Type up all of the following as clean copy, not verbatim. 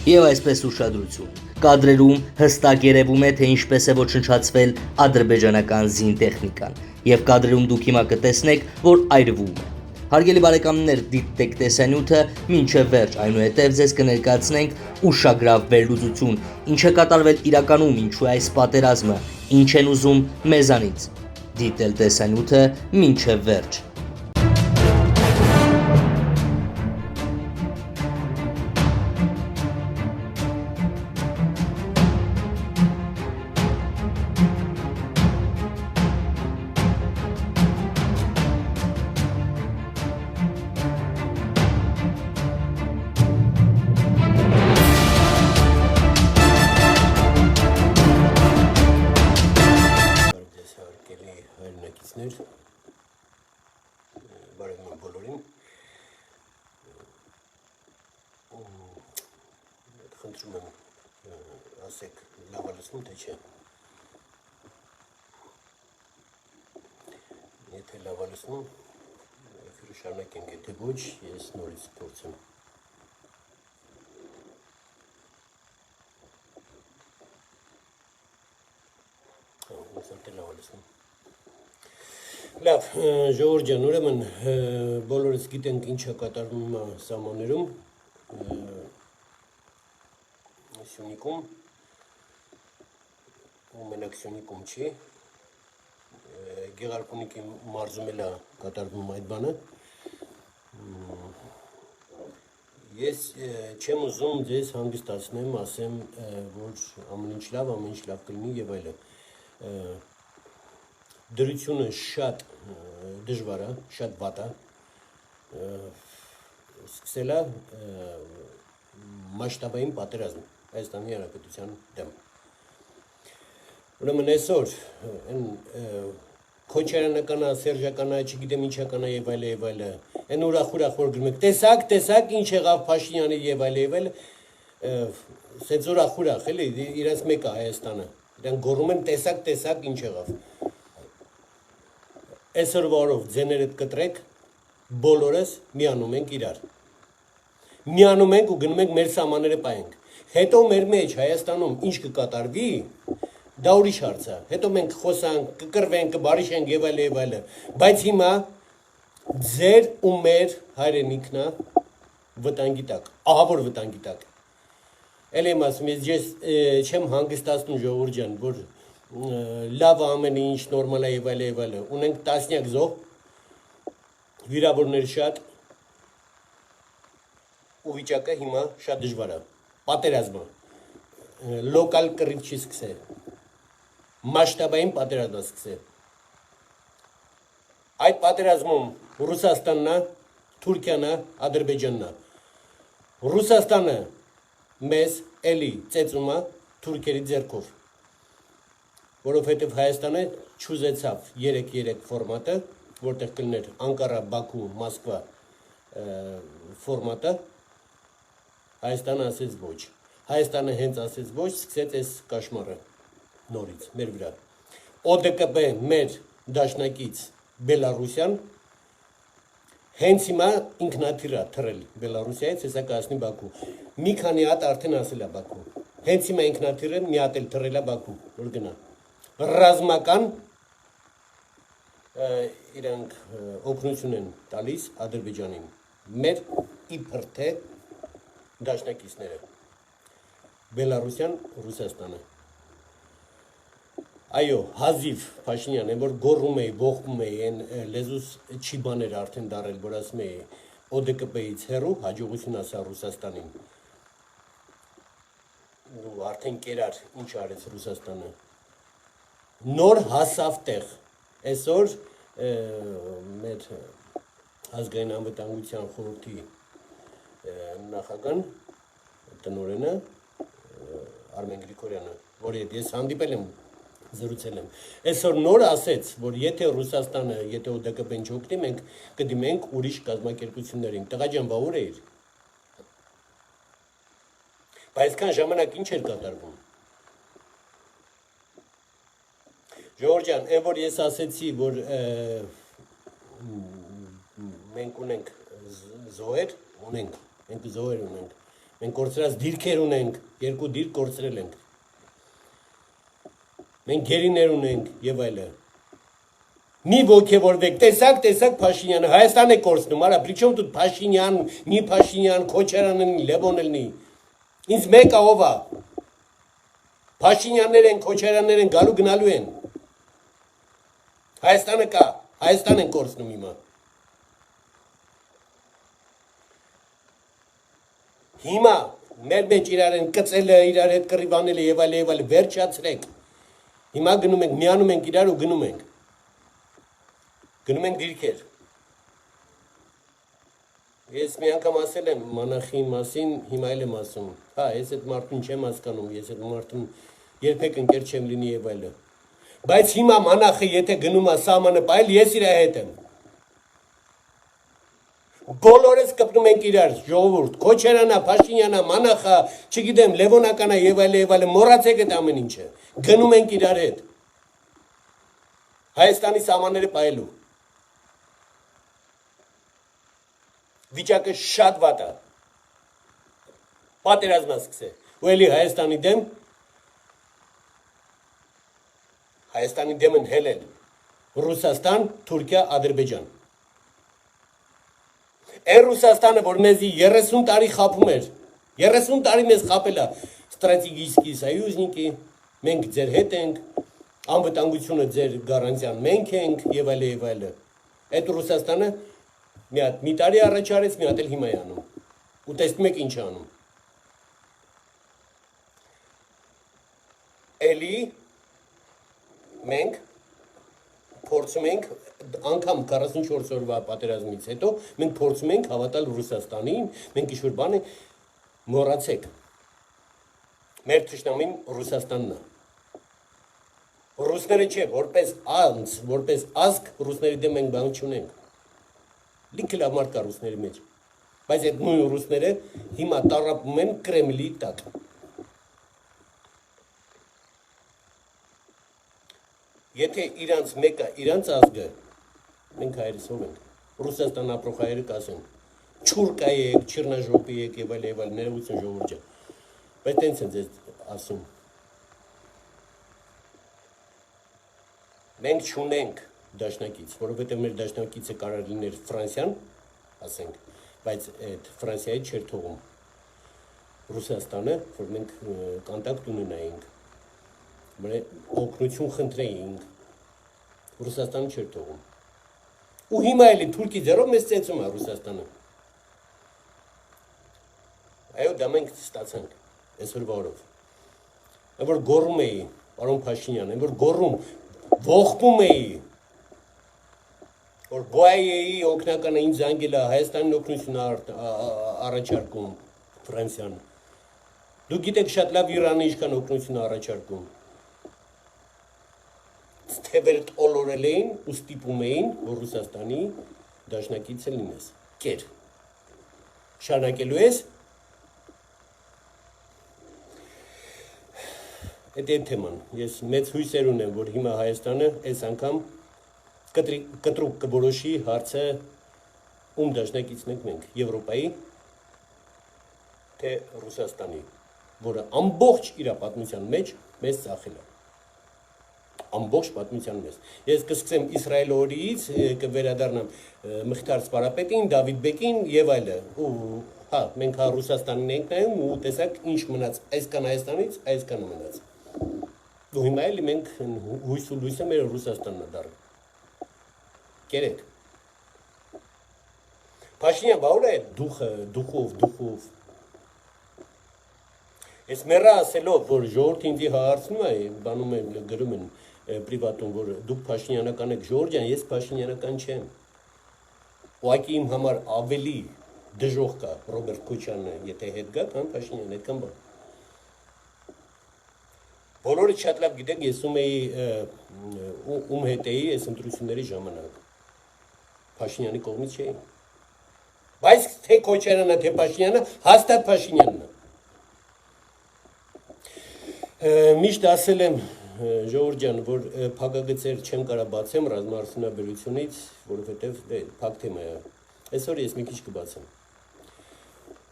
Եվ այսպես ուշադրություն։ Կադրերում հստակ երևում է, թե ինչպես է ոչնչացվել ադրբեջանական զինտեխնիկան, եւ կադրերում դուք հիմա կտեսնեք, որ այրվում է։ Հարգելի բարեկամներ, դիտեք տեսանյութը մինչև վերջ, այնուհետև ձեզ կներկայացնենք ուշագրավ վերլուծություն, ինչ է կատարվել իրականում, ինչու է այս պատերազմը, ինչ են ուզում մեզանից։ Դիտել տեսանյութը մինչև վերջ։ Բարեկամ բոլորին, խնդրում եմ ասեք լավ է լսվում, թե չէ։ Եթե լավ է լսվում, էֆիրը շարունակենք, եթե ոչ, ես նորից փորձեմ։ Լավ է լսվում։ Լավ, ժողովուրդ ջան, ուրեմն բոլորս գիտենք ինչ է կատարվում սահմաններում, Սյունիքում, ու մենակ Սյունիքում չի, Գեղարքունիքի մարզում էլ է կատարվում այդ բանը։ Ես չեմ ուզում ձեզ հանգստացնեմ, ասեմ, որ ամեն ինչ լավ կլինի եւ այլն։ Դրությունը շատ դժվար է, շատ վատ է, սկսել է մասշտաբային պատերազմ Հայաստանի Հանրապետության դեմ։ Ուրեմն այսօր քոչարանական, սերժական, չգիտեմ ինչական եւ այլն, այն ուրախ որ գրում եք, տեսակ ինչ եղավ Փաշինյանի եւ այլն, սենց ուրախ էլի, իրենց մեկ է Հայաստանը, իրանք գոռում են տեսակ ինչ եղավ։ Այսօրվա օրով ձեներդ կտրեք, բոլորս միանում ենք իրար։ Միանում ենք ու գնում ենք մեր սահմանները պահենք։ Հետո մեր մեջ Հայաստանում ինչ կկատարվի, դա ուրիշ հարց է։ Հետո մենք խոսանք, կկռվենք, կբարիշենք եւ այլն, բայց հիմա ձեր ու մեր հայրենիքն է վտանգի տակ, ահավոր վտանգի տակ։ Էլ եմ ասում, ես չեմ հանգստացնում ժողովուրդ ջան, որ լավ ամեն ինչ նորմալ է եւ այլն, ունենք տասնյակ զոհ, վիրավորներ շատ, ու վիճակը հիմա շատ դժվար է, պատերազմը, լոկալ կռիվ չի սկսել, մասշտաբային պատերազմ է սկսել, այդ պատերազմում Ռուսաստանն է, Թուրքիան է, Ադրբեջանն է, Ռուսաստանը մեզ էլի ծեծում է թուրքերի ձեռքով, որովհետև Հայաստանը չուզեցավ 3-3 ֆորմատը, որտեղ կլներ Անկարա, Բաքու, Մոսկվա ֆորմատը, Հայաստանը ասեց ոչ։ Հայաստանը հենց ասեց ոչ, սկսեց այս կաշմարը նորից մեր վրա։ ՕԴԿՊ մեր դաշնակից Բելարուսյան հենց հիմա ինքնաթիռ է թռել Բելարուսիայից, հեսա կհասնի Բաքու։ Մի քանի հատ արդեն ասել է Բաքու։ Հենց հիմա ինքնաթիռը մի հատ էլ թռել է Բաքու, որ գնա։ Ռազմական իրանք օգնություն են տալիս Ադրբեջանին, մեր իբր թե դաշնակիցները, Բելարուսյան, Ռուսաստանը։ Այո, հազիվ Փաշինյան, այն որ գոռում էի, ողբում էի, այն լեզուս չի բաներ արդեն դարել, որ ասում էի ՕԴԿՊ-ից հեռու, հաջողություն ասա Ռուսաստանին։ Ու արդեն կերար, ինչ արեց Ռուսաստանը։ Նոր հասավ տեղ, այսօր մեր ազգային անվտանգության խորհրդի նախագահն, տնօրենը Արմեն Գրիգորյանը, որի հետ ես հանդիպել եմ, զրուցել եմ, այսօր նոր ասեց, որ եթե Ռուսաստանը, եթե ՕԴԿՊ-ն չօգնի, մենք կդիմենք ուրիշ կազմակերպություններին, տղա ջան, բա ուր էիր։ Բայց այսքան ժամանակ ինչ էր կատարվում։ Ժողովուրդ ջան, այն որ ես ասեցի, որ մենք ունենք զոհեր, մենք զոհեր ունենք, Մենք կորցրած դիրքեր ունենք, երկու դիրք կորցրել ենք։ Մենք գերիներ ունենք եւ այլը։ Մի ոգևորվեք, տեսակ Փաշինյանը Հայաստան է կորցնում, արա, причем тут Փաշինյան, մի Փաշինյան, Քոչարյանն, Լևոնելնի։ Ինձ մեկը ով է։ Փաշինյաններ են, Քոչարյաններ են, գալու գնալու են։ Հայաստանը կա, Հայաստան են կորցնում հիմա։ Հիմա մեր մեջ իրար են կծելը, իրար հետ կռիվանելը եւ այլ, վերջացրեք։ Հիմա գնում ենք, միանում ենք իրար ու գնում ենք։ Գնում ենք դիրքեր։ Ես մի անգամ ասել եմ մանախի մասին, հիմա էլ եմ ասում։ Հա, ես այդ մարդուն չեմ հասկանում, ես այդ մարդուն երբեք ընկեր չեմ լինի եւ այլը։ Բայց հիմա մանախը եթե գնում է սահմանը պայել, ես իր հետ եմ։ Բոլորս կպնում ենք իրար, ժողովուրդ, Քոչարյանա, Փաշինյանա, մանախա, չգիտեմ, Լևոնականա եւ այլը, մոռացեք այդ ամեն ինչը։ Գնում ենք իրար հետ։ Հայաստանի սահմանները պայելու։ Վիճակը շատ վատ է։ Պատերազմը սկսե։ Ու էլի Հայաստանի դեմ են հելել Ռուսաստան, Թուրքիա, Ադրբեջան։ Այն Ռուսաստանը, որ մեզի 30 տարի խափում էր, 30 տարի մեզ խափել է ստրատեգիական սայուզնիկի, մենք ձեր հետ ենք, անվտանգությունը ձեր գարանտիան մենք ենք եւ այլը։ Այդ Ռուսաստանը մի տարի առաջ արեց, մի հատ էլ հիմա է անում։ Ու տեսնում եք ինչ է անում։ Էլի մենք փորձում ենք անգամ 44 օրվա պատերազմից հետո մենք փորձում ենք հավատալ Ռուսաստանին, մենք ինչ-որ բան մոռացեք։ Մեր թշնամին Ռուսաստանն է։ Ռուսները չէ, որպես անձ, որպես ազգ ռուսների դեմ մենք բան չունենք։ Լիքը լավ մարդ կա ռուսների մեջ, բայց այդ նույն ռուսները հիմա տառապում են Կրեմլի տակ։ Եթե իրանց մեկը, իրանց ազգը, մենք հայերս ով ենք, Ռուսաստան ապրող հայերը կասեն, չուրկա եք, չիրնաժոպի եք եւ այլ, ներողություն ժողովուրդ ջան, բայց տենց են ձեզ ասում։ Մենք չունենք դաշնակից, որովհետև մեր դաշնակիցը կարող լիներ Ֆրանսիան, ասենք, բայց այդ Ֆրանսիայի չէր թողում Ռուսաստանը, որ մենք կոնտակտ ունենայինք, օգնություն խնդրեինք, Ռուսաստանը չէր թողում։ Ու հիմա էլի Թուրքի ձեռով մեզ ծեծում է Ռուսաստանը։ Այո, դա մենք ստացանք այսօրվա օրով։ Այն որ գոռում էի, պարոն Փաշինյան, այն որ գոռում, ողբում էի, որ բոյեի օգնականը ինձ զանգել է, Հայաստանին օգնություն առաջարկում Ֆրանսիան։ Դուք գիտեք շատ լավ Իրանը ինչքան օգնություն առաջարկում։ Թևերդ օլորել էին ու ստիպում էին, որ Ռուսաստանի դաշնակիցը լինես։ Կեր։ Շարունակելու ես։ Այդ է թեման։ Ես մեծ հույսեր ունեմ, որ հիմա Հայաստանը այս անգամ կտրուկ կորոշի հարցը ում դաշնակիցն ենք մենք, Եվրոպայի, թե Ռուսաստանի, որը ամբողջ իր պատմության մեջ մեզ ծախել է։ Ամբողջ պատմության մեզ։ Ես կսկսեմ Իսրայել օրից, կվերադառնամ Մխիթար Սպարապետին, Դավիթ Բեկին եւ այլը։ Ու հա, մենք հա Ռուսաստանին ենք նայում ու տեսակ ինչ մնաց այսքան Հայաստանից, այսքան մնաց։ Ու հիմա էլի մենք հույս ու լույսը մեր Ռուսաստանն է դառնում։ Կերեք։ Փաշինյան, բա ուր է դուխով։ Ես մեռա ասելով, որ ժողովուրդը ինձ հարցնում է, բանում են գրում են պրիվատում, որ դուք Փաշինյանական եք, Ժորժ ջան, ես Փաշինյանական չեմ։ Ուղղակի իմ համար ավելի դժոխք կա Ռոբերտ Քոչարյանը, եթե հետ գա, կամ Փաշինյանը, այդքան բան։ Բոլորը շատ լավ գիտեք, ես ում հետ էի այս ընտրությունների ժամանակ։ Փաշինյանի կողմից չէի։ Բայց թե Քոչարյանը, թե Փաշինյանը, հաստատ Փաշինյանն է։ Միշտ ասել եմ ժողովուրդ ջան, որ փակագծեր չեմ կարա բացեմ ռազմաարդյունաբերությունից, որովհետև փակ թեմա է։ Այսօր ես մի քիչ կբացեմ։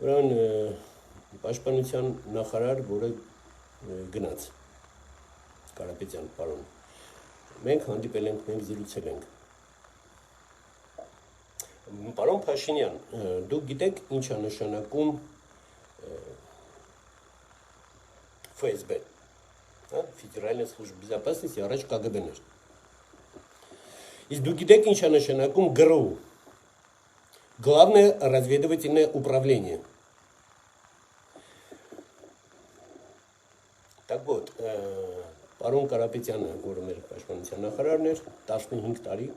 Ուրեմն պաշտպանության նախարար, որը գնաց Կարապետյան պարոն։ Մենք հանդիպել ենք, մենք զրուցել ենք։ Պարոն Փաշինյան, դուք գիտեք ինչ է նշանակում ФСБ, Федеральная служба безопасности, առաջ ԿԳԲ-ներ։ Իսկ դուք գիտեք ինչ է նշանակում ԳՌՈ, Главное разведывательное управление։ Так вот, պարոն Կարապետյանը, որը մեր պաշտպանության նախարարն էր, 15 տարի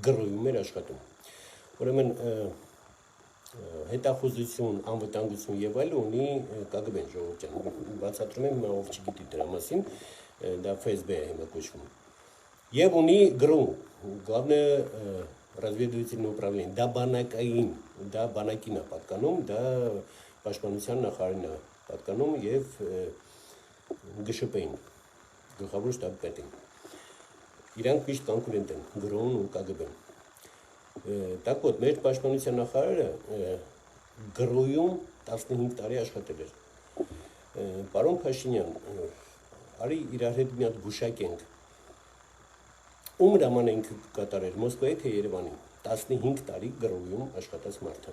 ԳՌՈ-ում էր աշխատում։ Ուրեմն հետախուզություն, անվտանգություն եւ այլն ունի ԿԳԲ-ն, ժողովուրդ ջան, բացատրում եմ, ով չգիտի դրա մասին, դա ФСБ է հիմա կոչվում։ Եվ ունի ԳՌՈ, Главное разведывательное управление, դա բանակին է պատկանում, դա պաշտպանության նախարարին է պատկանում եւ ԳՇՊ-ին, գլխավոր շտաբ պետին։ Իրանք միշտ կոնկուրենտ են, ԳՌՈ-ն ու ԿԳԲ-ն։ Так вот, մեր պաշտպանության նախարարը ԳՌՈ-ում 15 տարի աշխատել էր։ Պարոն Փաշինյան, արի իրար հետ մի հատ գուշակենք։ Ում հրամանենք կատարել, Մոսկվայի թե Երևանի, 15 տարի ԳՌՈ-ում աշխատած մարդը։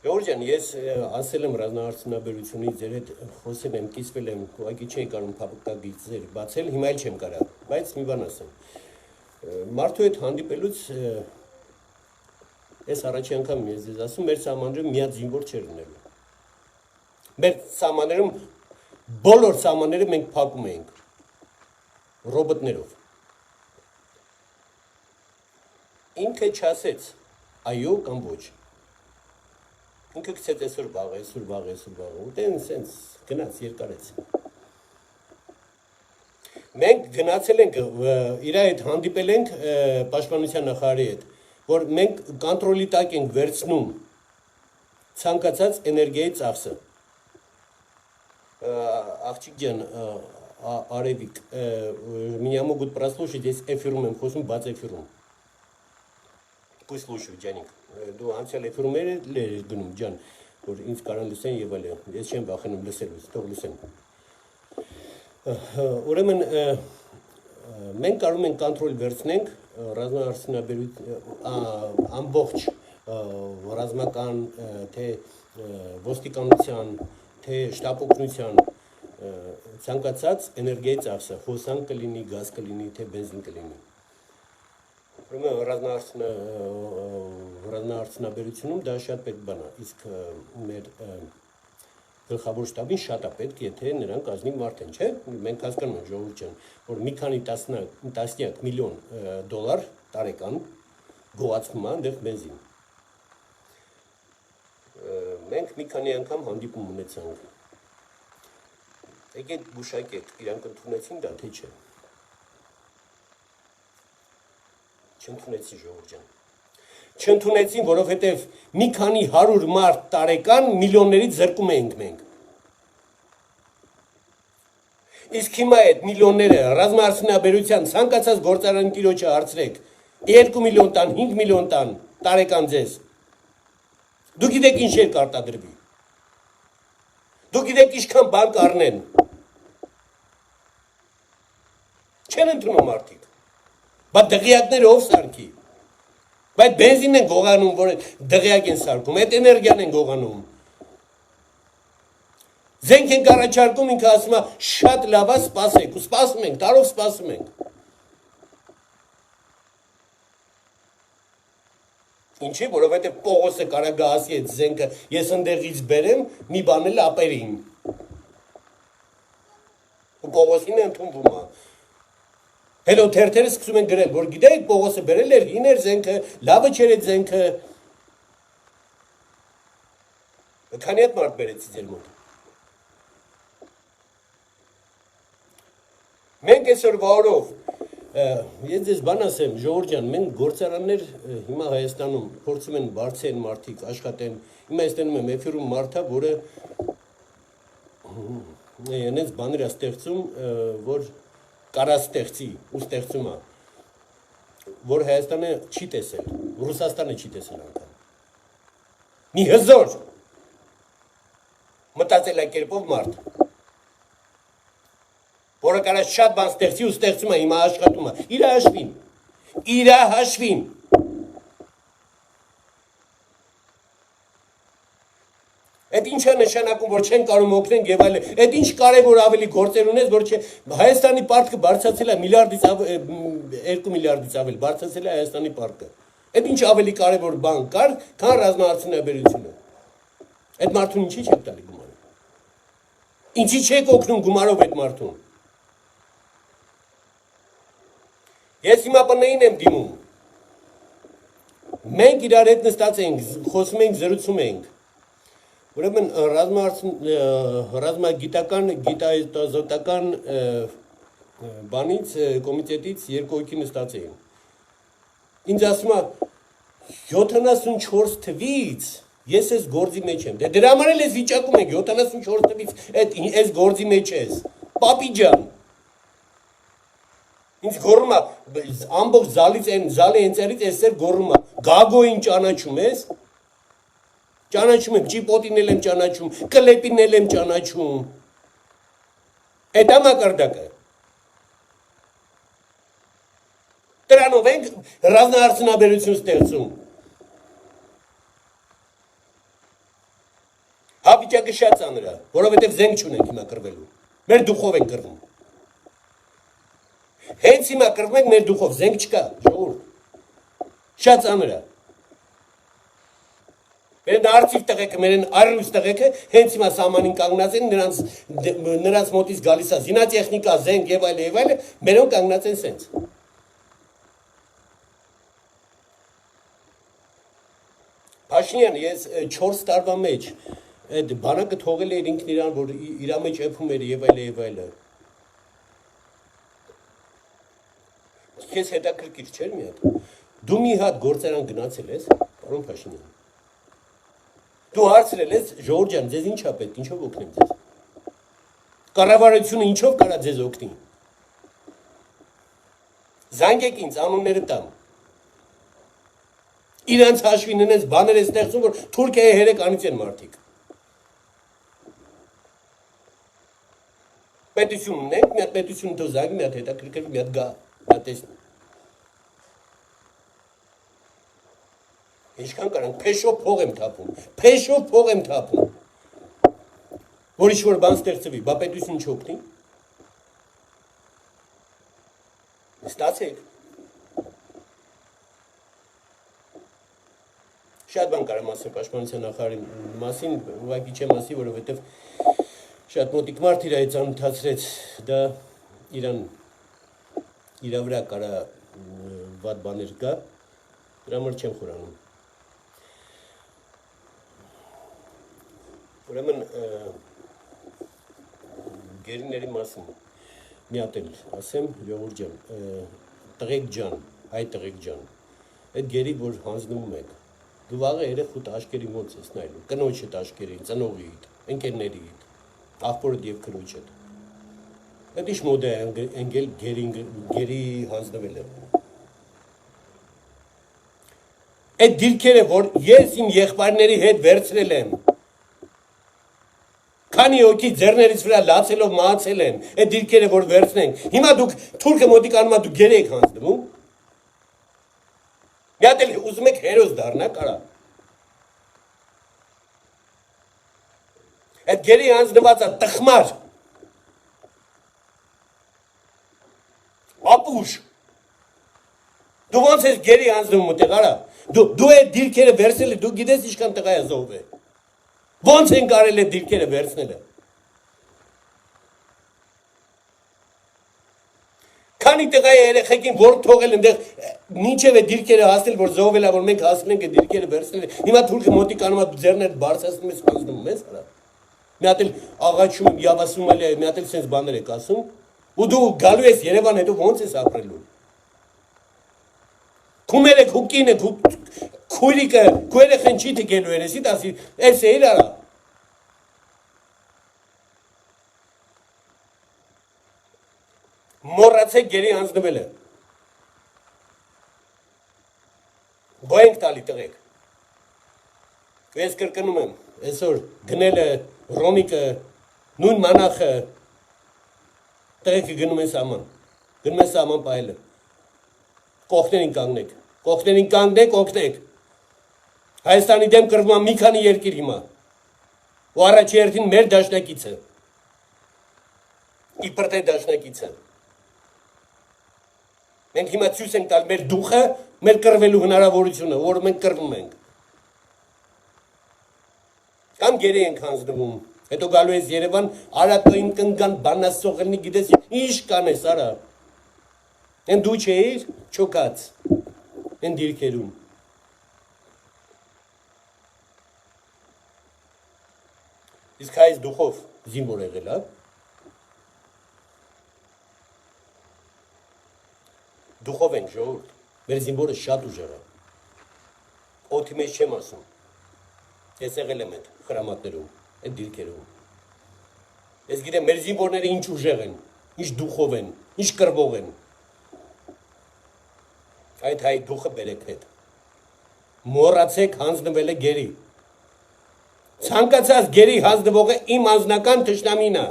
Ժողովուրդ ջան, ես ասել եմ ռազմաարդյունաբերությունից, ձեր հետ խոսել եմ, կիսվել եմ, ուղղակի չէի կարող փակագիծեր բացել, հիմա էլ չեմ կարող, բայց մի բան ասեմ։ Մարդու հետ հանդիպելուց ես առաջի անգամ ես ձեզ ասում, մեր սահմաններում միած զինվոր չէր լինելու։ Մեր սահմաններում բոլոր սահմանները մենք փակում էինք ռոբոտներով։ Ինքը չասեց այո կամ ոչ։ Ինքը գցեց այսօր վաղ, ուտեն սենց գնաց երկարեց։ Մենք գնացել ենք, իր հետ հանդիպել ենք պաշտպանության նախարարի հետ, որ մենք կոնտրոլի տակ ենք վերցնում ցանկացած էներգիայի ծախսը։ Աղջիկ ջան, Արևիկ, меня могут прослушать, здесь эфирում եմ խոսում, բաց էֆիրում։ Пусть слушают, Ջանիկ, դու անցյալ էֆիրում էր գնում, ջան, որ ինձ կարան լսեն եւ այլն, ես չեմ վախենում լսելուց, թող լսեն։ Ուրեմն մենք կարող ենք կոնտրոլ վերցնենք ռազմաարդյունաբերության ամբողջ ռազմական թե ոստիկանության, թե շտապօգնության ցանկացած էներգիայի ծախսը, հոսանք կլինի, գազ կլինի, թե բենզին կլինի։ Ուրեմն ռազմաարդյունաբերությունում դա շատ պետք բան է, իսկ մեր գլխավոր շտաբին շատ է պետք, եթե նրանք ազնիվ մարդ են, չէ՞։ Մենք հասկանում ենք, ժողովուրդ ջան, որ մի քանի տասնյակ միլիոն դոլար տարեկան գողացվում է այնտեղ բենզին։ Մենք մի քանի անգամ հանդիպում ունեցանք։ Եկեք գուշակեք, իրանք ընդունեցին դա, թե չէ։ Չընդունեցին, ժողովուրդ ջան։ Չընդունեցին, որովհետև մի քանի 100 մարդ տարեկան միլիոններից զրկում էինք մենք։ Իսկ հիմա այդ միլիոնները ռազմաարդյունաբերության ցանկացած գործարան տիրոջը հարցրեք, 2 միլիոն տան, 5 միլիոն տան տարեկան ձեզ։ Դուք գիտեք ինչ էր կարտադրվի։ Դուք գիտեք ինչքան բան կառնեն։ Չեն ընդունում մարդիկ։ Բայց դղյակները ով սարքի։ Բայց բենզինն են գողանում, որ դղյակ են սարքում, այդ էներգիան են գողանում։ Զենք ենք առաջարկում, ինքը ասում է շատ լավ է, սպասեք, ու սպասում ենք, տարով սպասում ենք։ Ինչի, որովհետև Պողոսը կարա գա ասի այդ զենքը, ես ընդեղից բերեմ, մի բան էլ ապերին։ Ու Պողոսին է ընդունվում է։ Հետո թերթերը սկսում են գրել, որ գիտեք Պողոսը բերել էր, հին էր զենքը, լավը չէր այդ զենքը։ Քանի հատ մարդ բերեցի ձեր մոտ։ Մենք այսօրվա օրով, ես ձեզ բան ասեմ, ժողովուրդ ջան, մենք գործարաններ հիմա Հայաստանում փորձում են բարձեն մարդիկ աշխատեն։ Հիմա ես տենում եմ էֆիրում մարդա, որը այնպես բաներ է ստեղծում, որ կարա ստեղծի ու ստեղծում է, որ Հայաստանը չի տեսել, Ռուսաստանը չի տեսել անգամ։ մի հզոր մտածելակերպով մարդ, որը կարա շատ բան ստեղծի ու ստեղծում է հիմա աշխատում է, իր հաշվին, Այդ ինչ է նշանակում, որ չեն կարող օգնեն եւ այլն։ Այդ ինչ կարեւոր ավելի գործեր ունես, որ չէ Հայաստանի պարտքը բարձրացել է միլիարդից 2 միլիարդից ավել բարձրացել է Հայաստանի պարտքը։ Այդ ինչ ավելի կարեւոր բան կար, քան ռազմաարդյունաբերությունը։ Այդ մարդուն ինչի՞ չեք տալի գումարը։ Ինչի՞ չեք օգնում գումարով այդ մարդուն։ Ես հիմա բնային եմ դիմում։ Մենք իրար հետ նստած ենք, խոսում ենք, զրուցում ենք։ Ուրեմն ռազմագիտական գիտազոտական բանից կոմիտետից երկու հոգի նստած էին։ Ինձ ասում է 74 թվից ես այս գործի մեջ եմ։ Դրա համար էլ ես վիճակում եմ 74 թվից այս գործի մեջ ես։ Պապի ջան։ Ինձ գոռում է ամբողջ զալի հենցերից էսեր գոռում է։ Գագոին ճանաչում ես։ Ճանաչում եմ, ճիպոտին էլ եմ ճանաչում, կլեպին էլ եմ ճանաչում։ Այդ է մակարդակը։ Դրանով ենք ռազմաարդյունաբերություն ստեղծում։ Հա վիճակը շատ ծանր է, որովհետև զենք չունենք հիմա կռվելու։ Մեր դուխով ենք կռվում։ Հենց հիմա կռվում ենք մեր դուխով, զենք չկա, ժողովուրդ։ Շատ ծանր է։ Մերեն արծիվ տղեկը, մերեն առյուծ տղեկը հենց հիմա սահմանին կանգնած են, նրանց մոտից գալիս է զինատեխնիկա, զենք եւ այլն, մերոն կանգնած են սենց։ Փաշինյան, ես 4 տարվա մեջ այդ բանակը թողել էր ինքն իրան, որ իր մեջ էփում էր եւ այլն։ Քեզ հետաքրքիր չէր մի հատ։ Դու մի հատ գործարան գնացել ես, պարոն Փաշինյան։ Դու հարցրել ես, ժողովուրդ ջան, ձեզ ինչ է պետք, ինչով օգնեմ ձեզ։ Կառավարությունը ինչով կարա ձեզ օգնի։ Զանգեք ինձ, անունները տամ։ Իրանց հաշվին նենց բաներ է ստեղծում, որ Թուրքիայի հերեկ անից են մարդիկ։ Պետություն ունենք, մի հատ պետություն դու զանգի, մի հատ հետաքրքիր, մի հատ գա, մի հատ տեսնի։ Ինչքան կարանք, փեշով փող եմ թափում, որ ինչ-որ բան ստեղծվի, բա պետություն չօգնի։ Ստացեք։ Շատ բան կարամ ասեմ պաշտպանության նախարարի մասին, ուղղակի չեմ ասի, որովհետև շատ մոտիկ մարդ իր հետ ծանոթացրեց, դա իր վրա կարա վատ բաներ կա, դրա համար չեմ խորանում։ Ուրեմն գերիների մասին մի հատ էլ ասեմ, ժողովուրդ ջան, տղեկ ջան, այ տղեկ ջան, այդ գերի, որ հանձնվում եք, դու վաղը երեխուդ աշկերի ոնց ես նայլու, կնոջդ աշկերին, ծնողիդ, ընկերներիդ, աղբորդ և քրոջդ։ Այդ ինչ մոդ է ընկել գերի հանձնվելը։ Այդ դիրքերը, որ ես իմ եղբայրների հետ վերցրել եմ, քանի հոգի ձեռներից վրա լացելով մահացել են, այդ դիրքերը, որ վերցնենք, հիմա դուք թուրքը մոտիկ անում դուք գերի եք հանձնվում, մի հատ էլ ուզում եք հերոս դառնա կարա։ Այդ գերի հանձնվածը տխմար, ապուշ, դու ոնց ես գերի հանձնվում մտեղ արա, դու այդ դիրքերը վերցել է, դու գիտես ինչքան տղա է զոհվել։ Ոնց են կարել այդ դիրքերը վերցնելը։ Քանի տղա է երեխեքին որ թողել ընդեղ մինչև այդ դիրքերը հասնել, որ զոհվել է, որ մենք հասնենք այդ դիրքերը վերցնել։ Հիմա թուրքը մոտիկ անում է ձեռները բարձրացնում ես հանձնում ես, հա։ Մի հատ էլ աղաչում եմ, յավասում էլ մի հատ էլ sense բաներ եք ասում, ու դու գալու ես Երևան, հետո ոնց ես ապրելու։ Քումեր եք, հուկին եք, քույրիկը, քու երեխեն չի թքելու երեսի, դասի, էս է իր արա։ Մոռացեք գերի հանձնվելը։ Գոյենք տալի տղեկ։ Ես կրկնում եմ, այսօր գնելը, Ռոմիկը, նույն մանախը, տղեկը գնում են սաման, պայելը, կողքներին կանգնեք, օգնեք, Հայաստանի դեմ կրվում մի քանի երկիր հիմա, ու առաջի հերթին մեր դաշնակիցը, իբր թե դաշնակիցը, մենք հիմա ցույց ենք տալ մեր դուխը, մեր կռվելու հնարավորությունը, որը մենք կռվում ենք, կամ գերի ենք հանձնվում, հետո գալու ես Երևան, արատոյին կնգան բանասողելնի գիտես, ինչ կանես արա, են դու չէիր, չոքած, են դիրքերում, իսկ հայց դուխով զինվոր եղել, հա? Դուխով ենք ժողովուրդ, մեր զինվորը շատ ուժեղ է, օդի մեջ չեմ ասում, ես եղել եմ այդ խրամատներում, այդ դիրքերում, ես գիտեմ մեր զինվորները ինչ ուժեղ են, ինչ դուխով են, ինչ կռվող են, այդ հայ դուխը բերեք հետ, մոռացեք հանձնվել է գերի, ցանկացած գերի հանձնվողը իմ անձնական թշնամին է,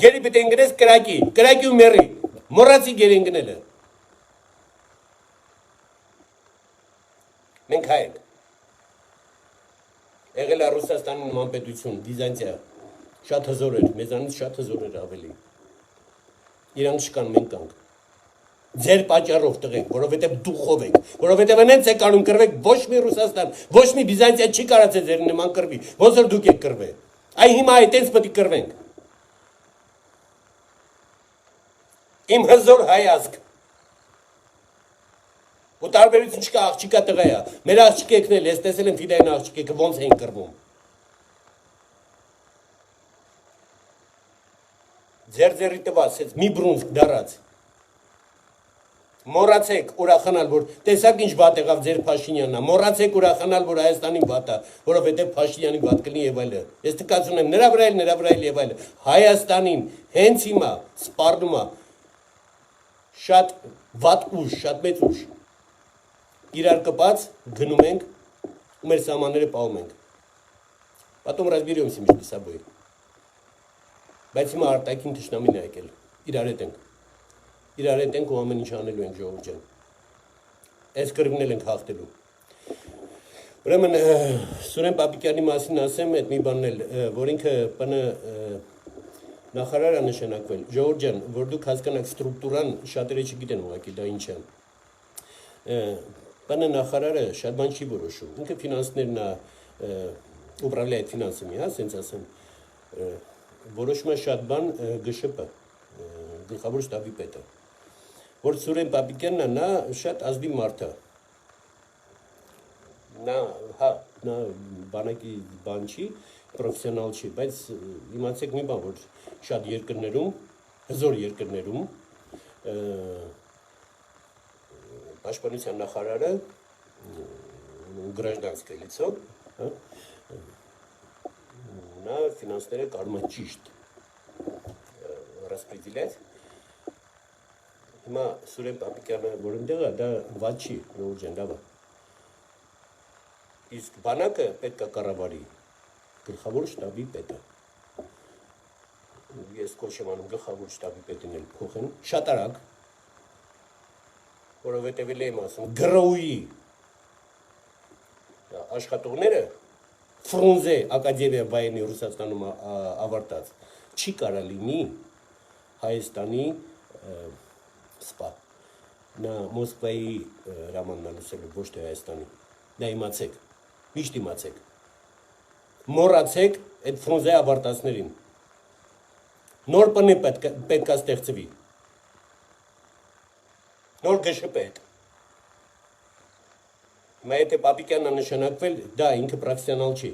գերի պետք է ընկնես կրակի ու մերի, մոռացի գերի ընկնելը, մենք հայ ենք, եղել է Ռուսաստանի նման պետություն, Բիզանտիա, շատ հզոր էր, մեզանից շատ հզոր էր ավելի, իրանք չկան, մենք կանք, ձեր պատճառով տղենք, որովհետև դուխով եք, որովհետև հենց եք անում կրվեք, ոչ մի Ռուսաստան, ոչ մի Բիզանտիա չի կարացել ձեր նման կրվի, ոնց որ դուք եք կրվել, այ հիմա այդպես պետք է կրվենք, իմ հզոր հայ ազգ, ու տարբերություն չկա, աղջիկա տղա է, մեր աղջիկեքն էլ, ես տեսել եմ Ֆիդային աղջիկեքը ոնց էին կրվում, ձեր տված, մի բրունսկ դարած, մոռացեք ուրախանալ, որ տեսակ ինչ վատ եղավ ձեր Փաշինյանն է, մոռացեք ուրախանալ, որ Հայաստանին վատ է, որովհետև Փաշինյանի վատ կլինի եւ այլը։ Ես տկացում եմ նրա վրա էլ եւ այլը։ Հայաստանին հենց հիմա սպառնում է շատ վատ ուժ, շատ մեծ ուժ։ Իրար կպած գնում ենք ու մեր սահմանները պահում ենք։ Потом разберемся между собой։ Բայց հիմա արտաքին թշնամին է եկել։ Իրար հետ ենք ու ամեն ինչ անելու ենք ժողովուրդ ջան։ Այս կռվին էլ ենք հաղթելու։ Ուրեմն Սուրեն Պապիկյանի մասին ասեմ, այդ մի բանն էլ, որ ինքը ՊՆ նախարար է նշանակվել։ Ժողովուրդ ջան, որ դուք հասկանաք ստրուկտուրան, շատերը չգիտեն ուղղակի դա ինչ է։ ՊՆ նախարարը շատ բան չի որոշում։ Ինքը ֆինանսներն է ուպրավլիայ ֆինանսами, հա, ասենց ասեմ։ Որոշում է շատ բան ԳՇՊ, գլխավոր շտաբի պետը։ Որ Սուրեն Պապիկյանն է, նա շատ ազնիվ մարդ է։ Նա բանակի բան չի, պրոֆեսիոնալ չի, բայց իմացեք մի բան, որ շատ երկրներում, հզոր երկրներում պաշտպանության նախարարը гражданское лицо, նա ֆինանսները կարող է ճիշտ распределять. Հիմա Սուրեն Պապիկյանը, որ ընդեղ է, դա վատ չի, ժողովուրդ ջան, լավ է։ Իսկ բանակը պետք է կառավարի գլխավոր շտաբի պետը։ Ես կոչ եմ անում գլխավոր շտաբի պետին էլ փոխեն, շատ արագ, որովհետև էլ եմ ասում, գրոուի աշխատողները Ֆրունզե ակադեմիա վայրենի Ռուսաստանում ավարտած չի կարա լինի Հայաստանի սպա, նա Մոսկվայի հրամանն է լսելու, ոչ թե Հայաստանի, դա իմացեք, միշտ իմացեք, մոռացեք այդ Ֆրունզե ավարտածներին, նոր ՊՆ պետք է ստեղծվի, նոր ԳՇՊ հետ, հիմա եթե Պապիկյանն է նշանակվել, դա ինքը պրոֆեսիոնալ չի,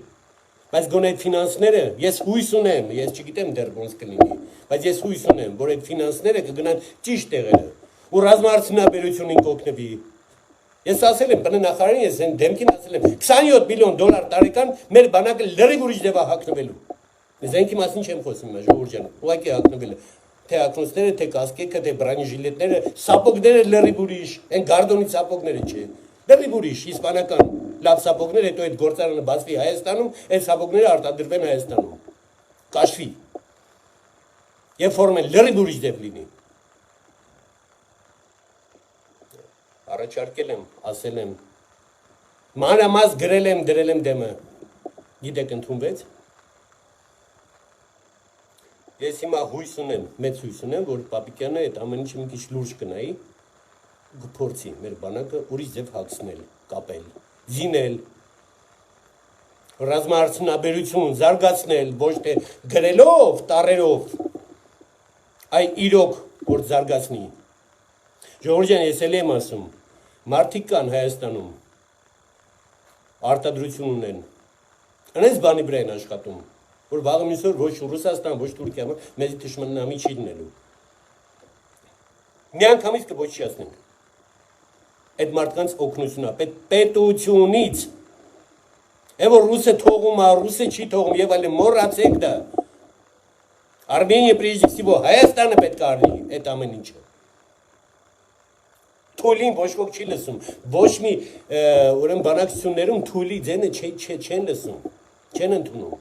բայց գոնե այդ ֆինանսները, ես հույս ունեմ, ես չգիտեմ դեռ ոնց կլինի, բայց ես հույս ունեմ, որ այդ ֆինանսները կգնան ճիշտ տեղերը, ու ռազմաարդյունաբերությունին կօգնվի։ Ես ասել եմ, ՊՆ նախարարին, ես այն դեմքին ասել եմ, 27 միլիոն դոլար տարեկան մեր բանակը լրիվ ուրիշ ձև է հագնվելու։ Զենքի մասին չեմ խոսում հիմա, ժողովուրդ ջան, ուղղակի հագնվելը, թե ակնոցները, թե կասկեքը, թե բրանիժիլետները, սապոգները լրիվ ուրիշ, այն գարդոնի սապոգները չէ։ Դեպի ուրիշ իսպանական լավ սապոգներ, հետո այդ գործարանը բացվի Հայաստանում, այդ սապոգները արտադրվեն Հայաստանում։ Կաշվի։ Եվ ֆորմեն լրիվ ուրիշ դեպ լինի։ Առաջարկել եմ, ասել եմ, մանրամաս գրել եմ, դրել եմ դեմը։ Գիտեք ընդունվեց։ Ես հիմա հույս ունեմ, մեծ հույս ունեմ, որ Պապիկյանը այդ ամեն ինչը մի քիչ լուրջ կնայի, կփորձի մեր բանակը ուրիշ ձև հագցնել, կապել, զինել, ռազմաարդյունաբերություն զարգացնել, ոչ թե գրելով, տառերով, այ իրոք որ զարգացնի։ Ժողովուրդ ջան, ես էլ եմ ասում, մարդիկ կան Հայաստանում, արտադրություն ունեն, այնպես բանի վրա են աշխատում, որ վաղը մյուս օր ոչ Ռուսաստան, ոչ Թուրքիա, մեզի թշնամի չի դնելու։ Մի անգամից կոչիացնենք։ Այդ մարդկանց օգնությունա, պետությունից։ Է որ ռուսը թողում է, ռուսը չի թողում եւ այլն, մոռացեք դա։ Արմենիա прежде всего, Հայաստանը պետք է արի այդ ամեն ինչը։ Թույլին ոչ ոք չի լսում, ոչ մի ուրեմն բանակցություններում թույլի ձենը չեն լսում, չեն ընդունում։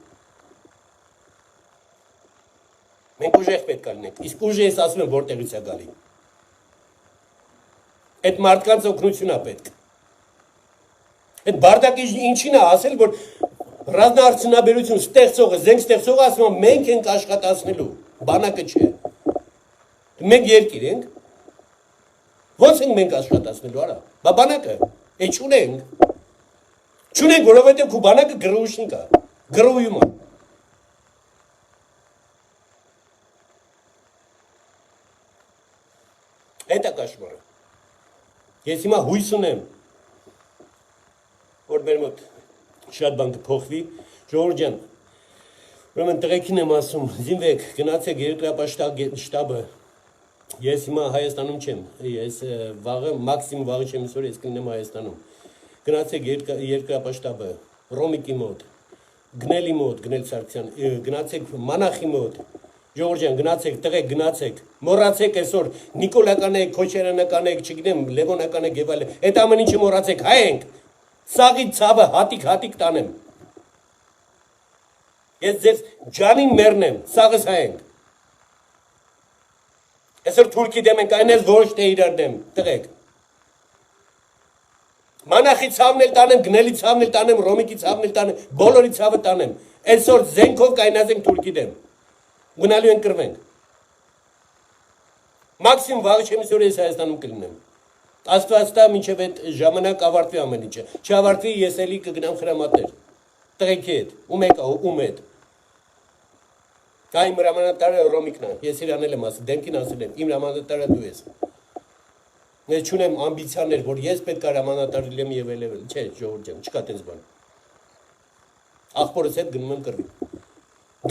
Մենք ուժեղ պետք է լինենք, իսկ ուժը ես ասում եմ որտեղից է գալի։ Այդ մարդկանց օգնությունա պետք։ Այդ բардակի ինչին է ասել, որ ռազմաարդյունաբերություն ստեղծողը, զենք ստեղծողը ասում է մենք ենք աշխատացնելու, բանակը չէ։ Մենք երկիր ենք։ Ո՞նց ենք մենք աշխատացնելու, արա։ Բա բանակը, է չունենք։ Չունենք, որովհետև քո բանակը գրուշին կա, գրույում է։ Այդ է կաշմարը։ Ես հիմա հույս ունեմ, որ մեր մոտ շատ բան կփոխվի, ժողովուրդ ջան, ուրեմն տղեկին եմ ասում, զինվեք, գնացեք երկրապաշտպանշտաբը, ես հիմա Հայաստանում չեմ, ես վաղը, մաքսիմում վաղը չեմ իսօր, ես կլինեմ Հայաստանում, գնացեք երկրապաշտպանը, Ռոմիկի մոտ, Գնելի մոտ, Գնել Սարգսյան, գնացեք Մանախի մոտ, ժողովուրդ ջան, գնացեք, տղեկ, գնացեք, մոռացեք այսօր Նիկոլական եք, Քոչարյանական եք, չգիտեմ, Լևոնական եք եւ այլն, այդ ամեն ինչը մոռացեք, հայ ենք, սաղի ցավը հատիկ տանեմ։ Ես ձեզ ջանին մեռնեմ, սաղս հայ ենք։ Այսօր Թուրքի դեմ ենք, այն էլ ոչ թե իրար դեմ, տղեկ։ Մանախի ցավն էլ տանեմ, Գնելի ցավն էլ տանեմ, Ռոմիկի ցավն էլ տանեմ, բոլորի ցավը տանեմ։ Այսօր զենքով կայնացենք Թուրքի դեմ։ Գնալու ենք կրվենք։ Մաքսիմում վաղը չեմ իսօր ես Հայաստանում կլինեմ։ Աստված տա մինչև այդ ժամանակ ավարտվի ամեն ինչը։ Չավարտվի ես էլի կգնամ խրամատներ։ Տղեկի հետ, ում հետ։ Այ իմ հրամանատարը Ռոմիկն է, ես իրան եմ ասել, դեմքին ասել եմ, իմ հրամանատարը դու ես։ Ես չունեմ ամբիցիաներ, որ ես պետք է հրամանատար լինեմ եւ այլն, չէ, ժողովուրդ ջան, չկա տենց բան։ Աղբորս հետ գնում եմ կռվի։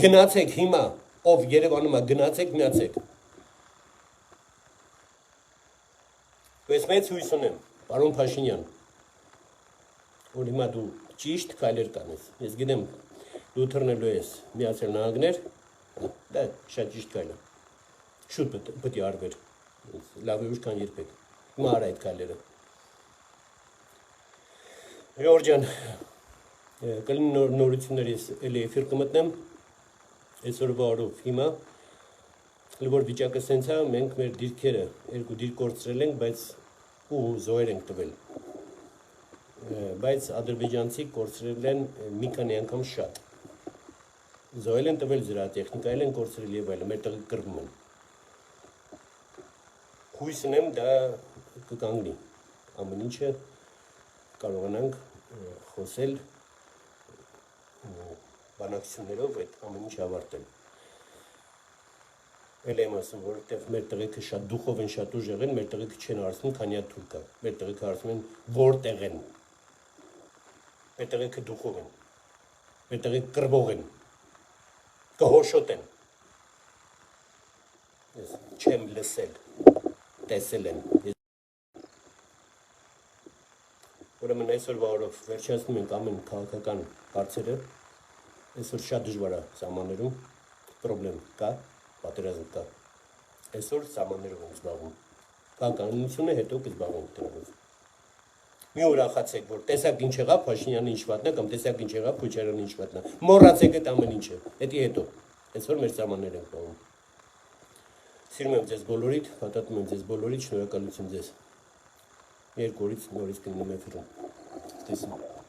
Գնացեք հիմա, ով Երևանում է, գնացեք, միացեք։ Ես մեծ հույս ունեմ, պարոն Փաշինյան, որ հիմա դու ճիշտ քայլեր կանես։ Ես գիտեմ, դու թռնելու ես Միացյալ Նահանգներ, դա շատ ճիշտ քայլ է։ Շուտ պետք է արվեր։ Լավ է ուշ կան երբեք։ Հիմա արա այդ քայլերը։ Ժողովուրդ ջան, կլինի նորություններ ես էլի էֆիր կմտնեմ։ Այսօրվա օրով հիմա որ վիճակը սենց է, մենք մեր դիրքերը երկու դիրք կորցրել ենք, բայց ու զոհեր ենք տվել։ Բայց ադրբեջանցի կորցրել են մի քանի անգամ շատ։ Զոհել են տվել զրահատեխնիկա, են կորցրել եւ այլն, մեր տեղը կռվում են։ Հույս ունեմ դա կկանգնի։ Ամեն ինչը կարողանանք խոսել բանակցություններով այդ ամեն ինչը ավարտել։ Էլ եմ ասում, որովհետև մեր տղեկը շատ դուխով են, շատ ուժեղ են, մեր տղեկը չեն հարցնում, քանի է թուրքա։ Մեր տղեկը հարցնում են որտեղ են։ Մեր տղեկը դուխով են։ Մեր տղեկը կռվող են։ Կհոշոտ են։ Ես չեմ լսել, տեսել եմ։ Ուրեմն այսօրվա օրով վերջացնում ենք ամեն քաղաքական հարցերը։ Այսօր շատ դժվար է սահմաններում, պրոբլեմ կա, պատերազմ կա։ Այսօր սահմաններով ենք զբաղվում։ Կա կանոնությունը, հետո կզբաղվենք դրանով։ Մի ուրախացեք, որ տեսակ ինչ եղավ Փաշինյանը ինչ վատնա կամ տեսակ ինչ եղավ Քոչարյանը ինչ վատնա։ Մոռացեք այդ ամեն ինչը։ Հետի հետո։ Այսօր մեր սահմաններ են պահում։ Սիրում եմ ձեզ բոլորիդ, պատատում եմ ձեզ բոլորիդ, շնորհակալություն ձեզ։ Երկու օրից նորից կլինեմ էֆիրում։ Տեսնենք։